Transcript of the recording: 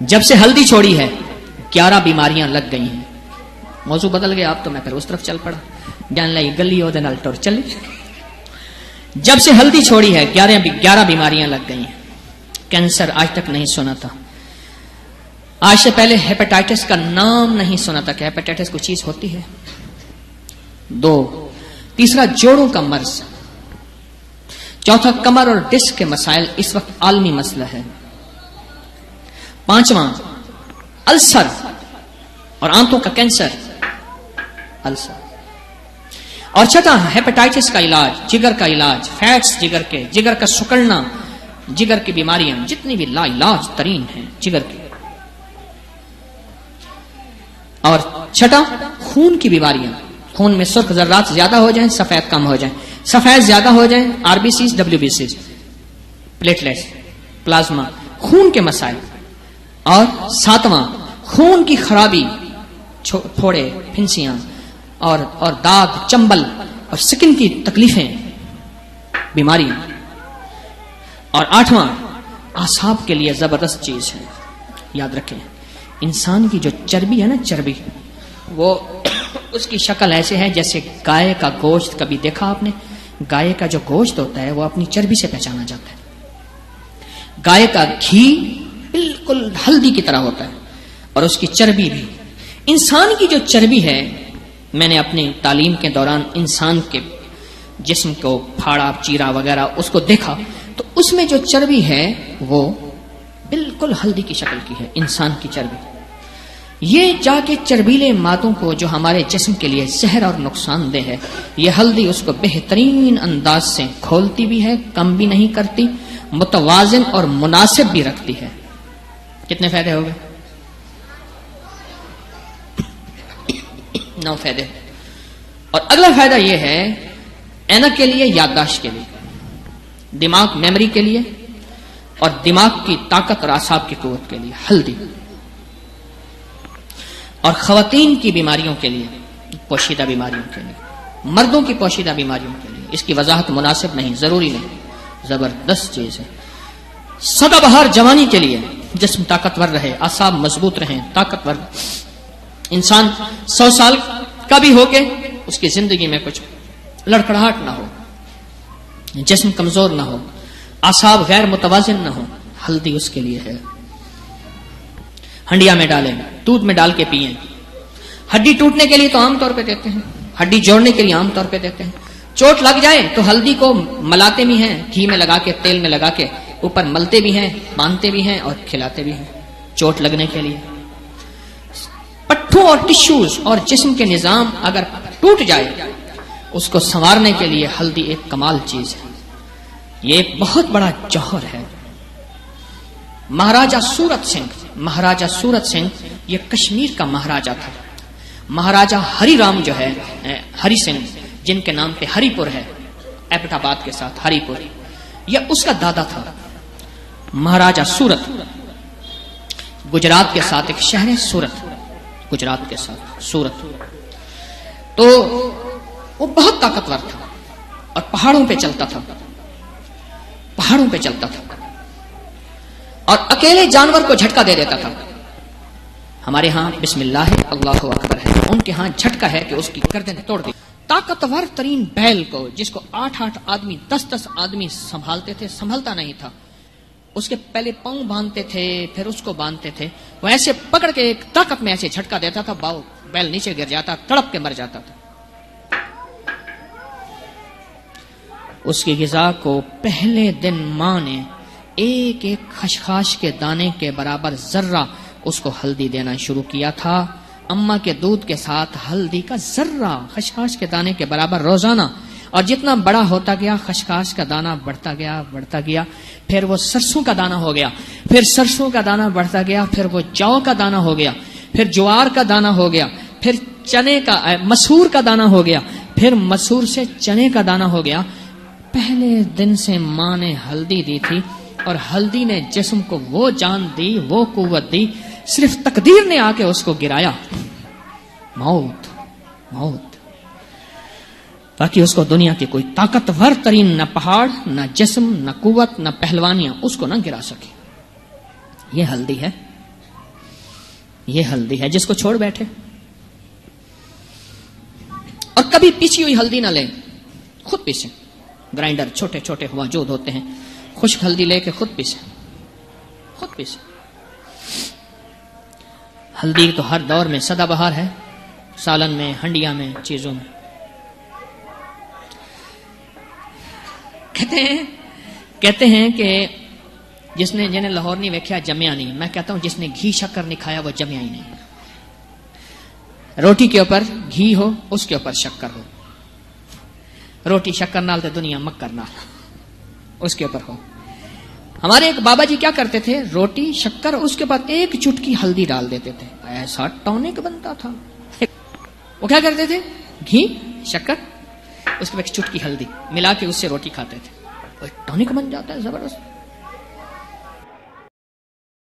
جب سے ہلدی چھوڑی ہے 11 بیماریاں لگ گئی ہیں. موضوع بدل گیا اب تو میں پھر اس طرف چل پڑا. جان لائی گلی ہو دن ٹور چلی. جب سے ہلدی چھوڑی ہے 11 بیماریاں لگ گئی ہیں. کینسر آج تک نہیں سنا تھا. آج سے پہلے ہیپاٹائٹس کا نام نہیں سنا تھا کہ ہیپاٹائٹس کوئی چیز ہوتی ہے. 2. تیسرا جوڑوں کا مرض. چوتھا کمر اور ڈسک کے مسائل اس وقت عالمی مسئلہ ہے. 5واں السر اور آنتوں کا کینسر السر. اور 6واں ہیپاٹائٹس کا علاج، جگر کا علاج، فیٹس جگر کا سکڑنا، جگر کی بیماریاں جتنی بھی لا علاج ترین ہیں جگر کی. اور 6واں خون کی بیماریاں. خون میں سرخ ذرات زیادہ ہو جائیں، سفید کم ہو جائیں، سفید زیادہ ہو جائیں، R B Cs, W B Cs, platelets, plasma, خون کے مسائل. اور 7واں خون کی خرابی، پھوڑے، پھنسیاں اور داغ، چمبل اور سکن کی تکلیفیں، بیماریاں. اور 8واں اعصاب کے لیے زبردست چیز ہے. یاد رکھیں انسان کی جو چربی ہے نا، چربی، وہ اس کی شکل ایسے ہے جیسے گائے کا گوشت. کبھی دیکھا آپ نے؟ گائے کا جو گوشت ہوتا ہے وہ اپنی چربی سے پہچانا جاتا ہے. گائے کا گھی بالکل ہلدی کی طرح ہوتا ہے اور اس کی چربی بھی. انسان کی جو چربی ہے، میں نے اپنی تعلیم کے دوران انسان کے جسم کو پھاڑا چیرا وغیرہ اس کو دیکھا تو اس میں جو چربی ہے وہ بالکل ہلدی کی شکل کی ہے. انسان کی چربی یہ جا کے چربیلے مادوں کو جو ہمارے جسم کے لیے زہر اور نقصان دہ ہے، یہ ہلدی اس کو بہترین انداز سے کھولتی بھی ہے، کم بھی نہیں کرتی، متوازن اور مناسب بھی رکھتی ہے. کتنے فائدے ہو گئے؟ 9 فائدے. اور اگلا فائدہ یہ ہے اینک کے لیے، یادداشت کے لیے، دماغ میموری کے لیے اور دماغ کی طاقت اور اعصاب کی قوت کے لیے ہلدی. اور خواتین کی بیماریوں کے لیے، پوشیدہ بیماریوں کے لیے، مردوں کی پوشیدہ بیماریوں کے لیے اس کی وضاحت مناسب نہیں، ضروری نہیں، زبردست چیز ہے. سدا بہار جوانی کے لیے، جسم طاقتور رہے، اعصاب مضبوط رہیں، طاقتور. انسان 100 سال کا بھی ہو کے اس کی زندگی میں کچھ لڑکڑاہٹ نہ ہو، جسم کمزور نہ ہو، اعصاب غیر متوازن نہ ہو، ہلدی اس کے لیے ہے. ہنڈیا میں ڈالیں، دودھ میں ڈال کے پئیں. ہڈی ٹوٹنے کے لیے تو عام طور پہ دیتے ہیں، ہڈی جوڑنے کے لیے عام طور پہ دیتے ہیں. چوٹ لگ جائے تو ہلدی کو ملاتے بھی ہیں، گھی میں لگا کے، تیل میں لگا کے اوپر ملتے بھی ہیں، باندھتے بھی ہیں اور کھلاتے بھی ہیں چوٹ لگنے کے لیے. پٹھوں اور ٹشوز اور جسم کے نظام اگر ٹوٹ جائے اس کو سنوارنے کے لیے ہلدی ایک کمال چیز ہے. یہ ایک بہت بڑا جوہر ہے. مہاراجہ سورت سنگھ یہ کشمیر کا مہاراجہ تھا. مہاراجہ ہری رام جو ہے، ہری سنگھ جن کے نام پہ ہری پور ہے، ایبٹ آباد کے ساتھ ہری پور، یہ اس کا دادا تھا. مہاراجہ سورت، گجرات کے ساتھ ایک شہر ہے سورت، گجرات کے ساتھ سورت. تو وہ بہت طاقتور تھا اور پہاڑوں پہ چلتا تھا، پہاڑوں پہ چلتا تھا اور اکیلے جانور کو جھٹکا دے دیتا تھا. ہمارے ہاں بسم اللہ ہے، اللہ اکبر ہے، ان کے ہاں جھٹکا ہے کہ اس کی گردن توڑ دی. طاقتور ترین بیل کو جس کو 8 آدمی 10 آدمی سنبھالتے تھے، سنبھلتا نہیں تھا، اس کے پہلے پاؤں باندھتے تھے پھر اس کو باندھتے تھے، وہ ایسے پکڑ کے ایک طاقت میں ایسے جھٹکا دیتا تھا، بیل نیچے گر جاتا، تڑپ کے مر جاتا تھا. اس کی غذا کو پہلے دن ماں نے ایک خشخاش کے دانے کے برابر ذرہ اس کو ہلدی دینا شروع کیا تھا. اماں کے دودھ کے ساتھ ہلدی کا ذرہ خشخاش کے دانے کے برابر روزانہ، اور جتنا بڑا ہوتا گیا خشخاش کا دانہ بڑھتا گیا، پھر وہ سرسوں کا دانہ ہو گیا، پھر سرسوں کا دانہ بڑھتا گیا، پھر وہ جو کا دانہ ہو گیا، پھر جوار کا دانہ ہو گیا، پھر چنے کا مسور کا دانہ ہو گیا، پھر مسور سے چنے کا دانہ ہو گیا. پہلے دن سے ماں نے ہلدی دی تھی اور ہلدی نے جسم کو وہ جان دی، وہ قوت دی، صرف تقدیر نے آ کے اس کو گرایا. موت تاکہ اس کو دنیا کی کوئی طاقتور ترین نہ پہاڑ، نہ جسم، نہ قوت، نہ پہلوانیاں اس کو نہ گرا سکے. یہ ہلدی ہے. یہ ہلدی ہے جس کو چھوڑ بیٹھے. اور کبھی پیسی ہوئی ہلدی نہ لیں, خود پیسیں. گرائنڈر چھوٹے چھوٹے موجود ہوتے ہیں, خشک ہلدی لے کے خود پیسیں, خود پیسیں. ہلدی تو ہر دور میں سدا بہار ہے, سالن میں, ہنڈیا میں, چیزوں میں. کہتے ہیں کہ جنہیں لاہور نہیں ویکھیا جمیا نہیں. میں کہتا ہوں جس نے گھی شکر نہیں کھایا وہ جمیا ہی نہیں. روٹی کے اوپر گھی ہو, اس کے اوپر شکر ہو. روٹی شکر نال تے دنیا مکر نال, اس کے اوپر ہو. ہمارے ایک بابا جی کیا کرتے تھے, روٹی شکر اس کے بعد ایک چٹکی ہلدی ڈال دیتے تھے, ایسا ٹونک بنتا تھا. وہ کیا کرتے تھے, گھی شکر اس کے بعد ایک چٹکی ہلدی ملا کے اس سے روٹی کھاتے تھے, ٹونک بن جاتا ہے زبردست.